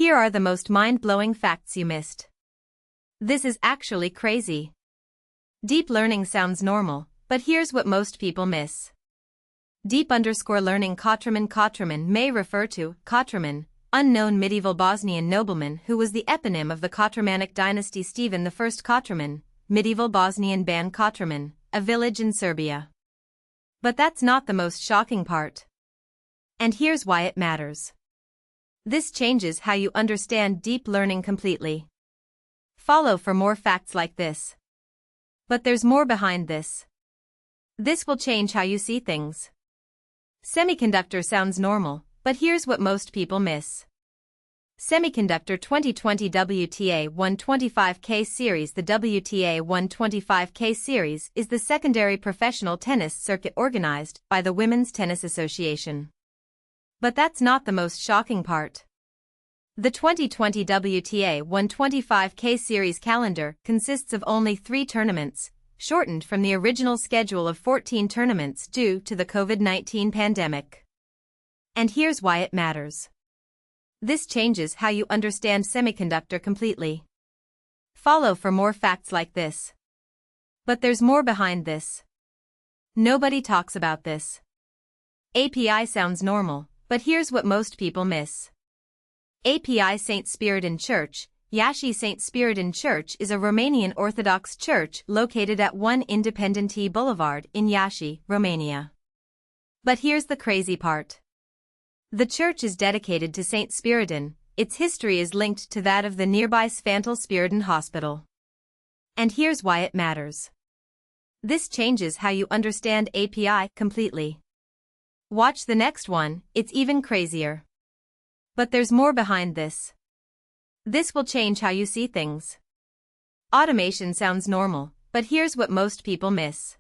Here are the most mind-blowing facts you missed. This is actually crazy. Deep learning sounds normal, but here's what most people miss. Deep_learning Kotroman may refer to Kotroman, unknown medieval Bosnian nobleman who was the eponym of the Kotromanic dynasty. Stephen I Kotroman, medieval Bosnian Ban Kotroman, a village in Serbia. But that's not the most shocking part. And here's why it matters. This changes how you understand deep learning completely. Follow for more facts like this. But there's more behind this. This will change how you see things. Semiconductor sounds normal, but here's what most people miss. Semiconductor 2020 WTA 125K Series. The WTA 125K Series is the secondary professional tennis circuit organized by the Women's Tennis Association. But that's not the most shocking part. The 2020 WTA 125K Series calendar consists of only 3 tournaments, shortened from the original schedule of 14 tournaments due to the COVID-19 pandemic. And here's why it matters. This changes how you understand semiconductor completely. Follow for more facts like this. But there's more behind this. Nobody talks about this. API sounds normal, but here's what most people miss. API St. Spiridon Church. Iași St. Spiridon Church is a Romanian Orthodox church located at 1 Independenti Boulevard in Iași, Romania. But here's the crazy part. The church is dedicated to St. Spiridon. Its history is linked to that of the nearby Sfantul Spiridon Hospital. And here's why it matters. This changes how you understand API completely. Watch the next one, it's even crazier. But there's more behind this. This will change how you see things. Automation sounds normal, but here's what most people miss.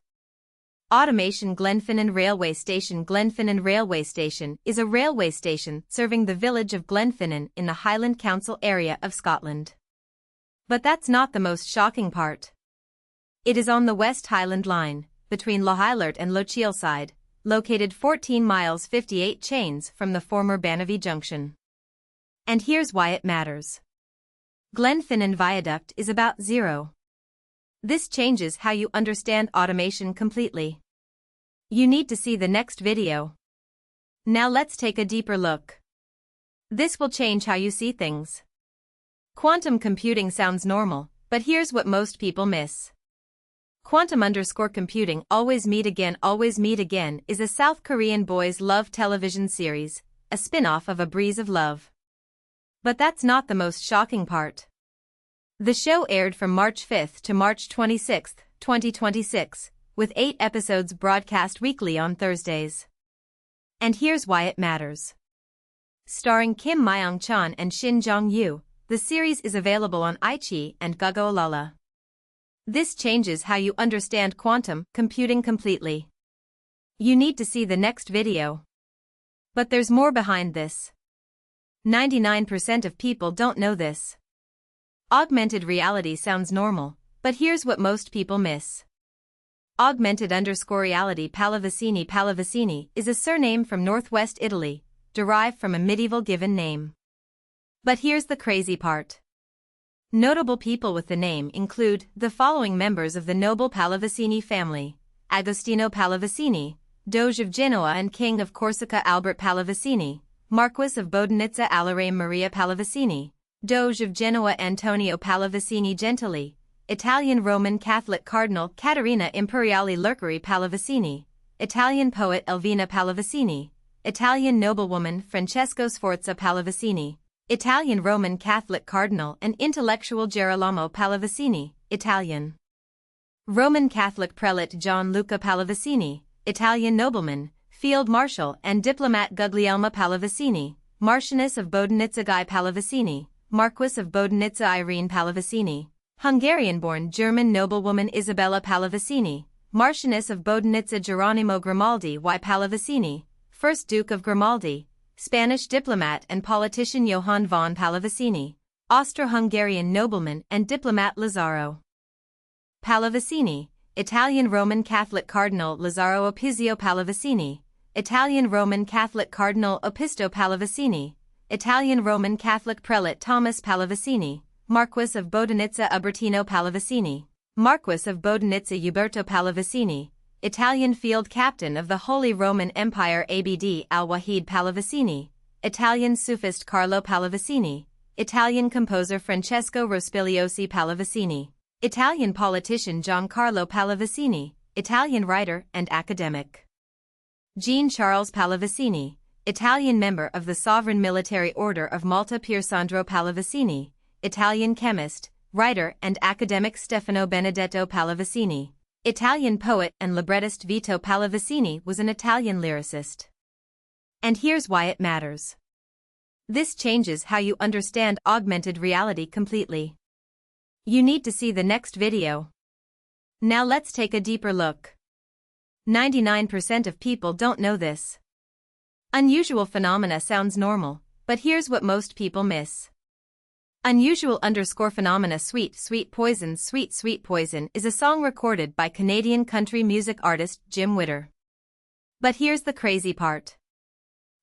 Automation Glenfinnan Railway Station. Glenfinnan Railway Station is a railway station serving the village of Glenfinnan in the Highland Council area of Scotland. But that's not the most shocking part. It is on the West Highland Line, between Lochilert and Lochielside, located 14 miles 58 chains from the former Banavie Junction. And here's why it matters. Glenfinnan Viaduct is about 0. This changes how you understand automation completely. You need to see the next video. Now let's take a deeper look. This will change how you see things. Quantum computing sounds normal, but here's what most people miss. Quantum_computing Always Meet Again is a South Korean boys' love television series, a spin-off of A Breeze of Love. But that's not the most shocking part. The show aired from March 5 to March 26, 2026, with 8 episodes broadcast weekly on Thursdays. And here's why it matters. Starring Kim Myong-chan and Shin Jong-yu, the series is available on iQIYI and Gogolala. This changes how you understand quantum computing completely. You need to see the next video. But there's more behind this. 99% of people don't know this. Augmented reality sounds normal, but here's what most people miss. Augmented_reality Pallavicini. Pallavicini is a surname from northwest Italy, derived from a medieval given name. But here's the crazy part. Notable people with the name include the following members of the noble Pallavicini family: Agostino Pallavicini, Doge of Genoa and King of Corsica Albert Pallavicini, Marquis of Bodenitza Allarame Maria Pallavicini, Doge of Genoa Antonio Pallavicini Gentili, Italian Roman Catholic Cardinal Caterina Imperiali Lercari Pallavicini, Italian poet Elvina Pallavicini, Italian noblewoman Francesco Sforza Pallavicini, Italian Roman Catholic Cardinal and intellectual Gerolamo Pallavicini, Italian Roman Catholic Prelate Gianluca Pallavicini, Italian nobleman, Field Marshal and diplomat Guglielmo Pallavicini, Marchioness of Bodenitza Guy Pallavicini, Marquis of Bodenitza Irene Pallavicini, Hungarian-born German noblewoman Isabella Pallavicini, Marchioness of Bodenitza Geronimo Grimaldi y Pallavicini, 1st Duke of Grimaldi, Spanish diplomat and politician Johann von Pallavicini, Austro-Hungarian nobleman and diplomat Lazzaro Pallavicini, Italian Roman Catholic Cardinal Lazzaro Opizio Pallavicini, Italian Roman Catholic Cardinal Opisto Pallavicini, Italian Roman Catholic prelate Thomas Pallavicini, Marquess of Bodenizza Ubertino Pallavicini, Marquess of Bodenizza Uberto Pallavicini, Italian field captain of the Holy Roman Empire Abd al-Wahid Pallavicini, Italian Sufist Carlo Pallavicini, Italian composer Francesco Rospigliosi Pallavicini, Italian politician Giancarlo Pallavicini, Italian writer and academic Jean-Charles Pallavicini, Italian member of the Sovereign Military Order of Malta Piersandro Pallavicini, Italian chemist, writer and academic Stefano Benedetto Pallavicini, Italian poet and librettist Vito Pallavicini was an Italian lyricist. And here's why it matters. This changes how you understand augmented reality completely. You need to see the next video. Now let's take a deeper look. 99% of people don't know this. Unusual phenomena sounds normal, but here's what most people miss. Unusual_phenomena Sweet Sweet Poison Sweet Sweet Poison is a song recorded by Canadian country music artist Jim Witter. But here's the crazy part.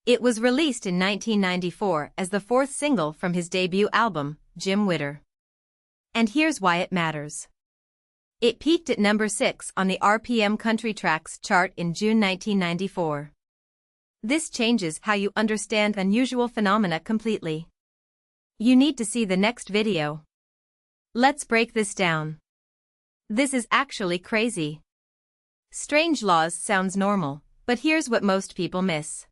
It was released in 1994 as the fourth single from his debut album, Jim Witter. And here's why it matters. It peaked at number 6 on the RPM Country Tracks chart in June 1994. This changes how you understand unusual phenomena completely. You need to see the next video. Let's break this down. This is actually crazy. Strange laws sounds normal, but here's what most people miss.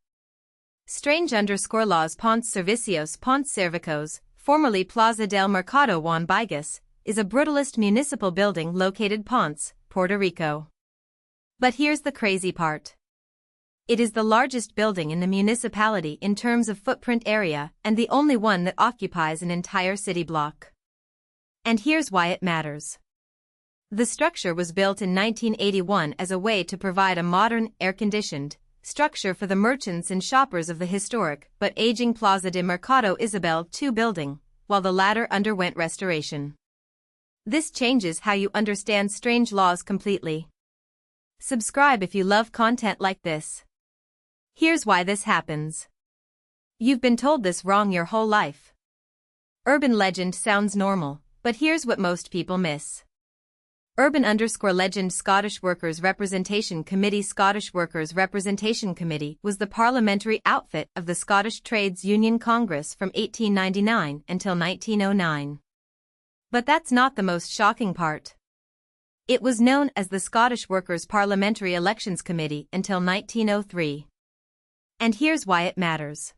Strange_laws Ponce Cervicos, formerly Plaza del Mercado Juan Bigas, is a brutalist municipal building located Ponce, Puerto Rico. But here's the crazy part. It is the largest building in the municipality in terms of footprint area and the only one that occupies an entire city block. And here's why it matters. The structure was built in 1981 as a way to provide a modern, air-conditioned structure for the merchants and shoppers of the historic but aging Plaza de Mercado Isabel II building, while the latter underwent restoration. This changes how you understand strange laws completely. Subscribe if you love content like this. Here's why this happens. You've been told this wrong your whole life. Urban legend sounds normal, but here's what most people miss. Urban_legend Scottish Workers' Representation Committee Scottish Workers' Representation Committee was the parliamentary outfit of the Scottish Trades Union Congress from 1899 until 1909. But that's not the most shocking part. It was known as the Scottish Workers' Parliamentary Elections Committee until 1903. And here's why it matters.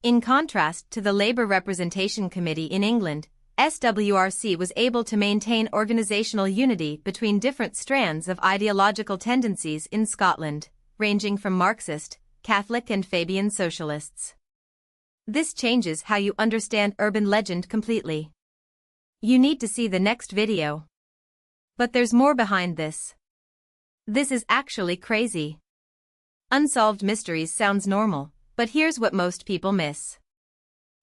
In contrast to the Labour Representation Committee in England, SWRC was able to maintain organisational unity between different strands of ideological tendencies in Scotland, ranging from Marxist, Catholic and Fabian socialists. This changes how you understand urban legend completely. You need to see the next video. But there's more behind this. This is actually crazy. Unsolved mysteries sounds normal, but here's what most people miss.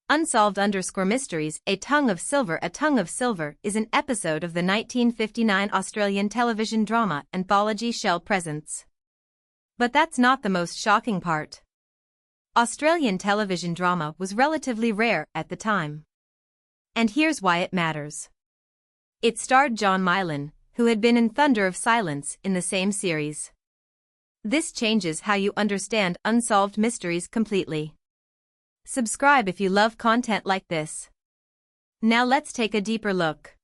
Unsolved_mysteries A Tongue of Silver A Tongue of Silver is an episode of the 1959 Australian television drama anthology Shell Presents. But that's not the most shocking part. Australian television drama was relatively rare at the time. And here's why it matters. It starred John Mylan, who had been in Thunder of Silence in the same series. This changes how you understand unsolved mysteries completely. Subscribe if you love content like this. Now let's take a deeper look.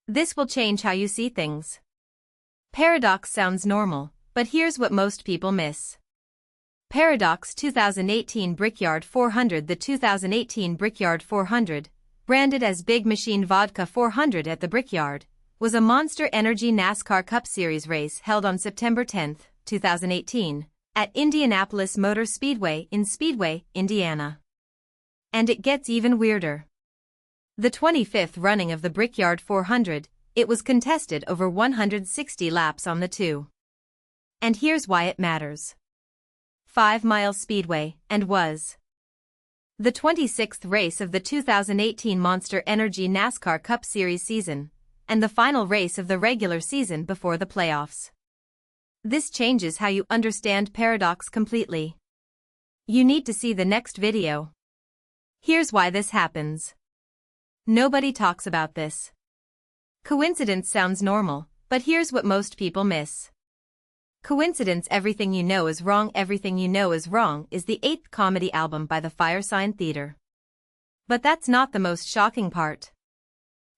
This will change how you see things. Paradox sounds normal, but here's what most people miss. Paradox 2018 Brickyard 400 The 2018 Brickyard 400, branded as Big Machine Vodka 400 at the Brickyard, was a Monster Energy NASCAR Cup Series race held on September 10, 2018, at Indianapolis Motor Speedway in Speedway, Indiana. And it gets even weirder. The 25th running of the Brickyard 400, it was contested over 160 laps on the 2. And here's why it matters. 5 Mile Speedway, and was the 26th race of the 2018 Monster Energy NASCAR Cup Series season, and the final race of the regular season before the playoffs. This changes how you understand paradox completely. You need to see the next video. Here's why this happens. Nobody talks about this. Coincidence sounds normal, but here's what most people miss. Coincidence Everything You Know Is Wrong Everything You Know Is Wrong is the 8th comedy album by the Firesign Theatre. But that's not the most shocking part.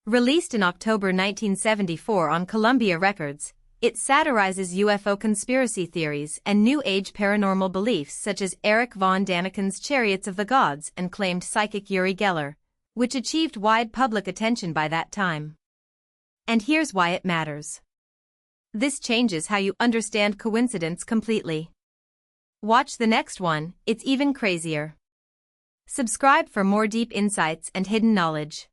Released in October 1974 on Columbia Records, it satirizes UFO conspiracy theories and New Age paranormal beliefs such as Erich von Daniken's Chariots of the Gods and claimed psychic Uri Geller, which achieved wide public attention by that time. And here's why it matters. This changes how you understand coincidence completely. Watch the next one, it's even crazier. Subscribe for more deep insights and hidden knowledge.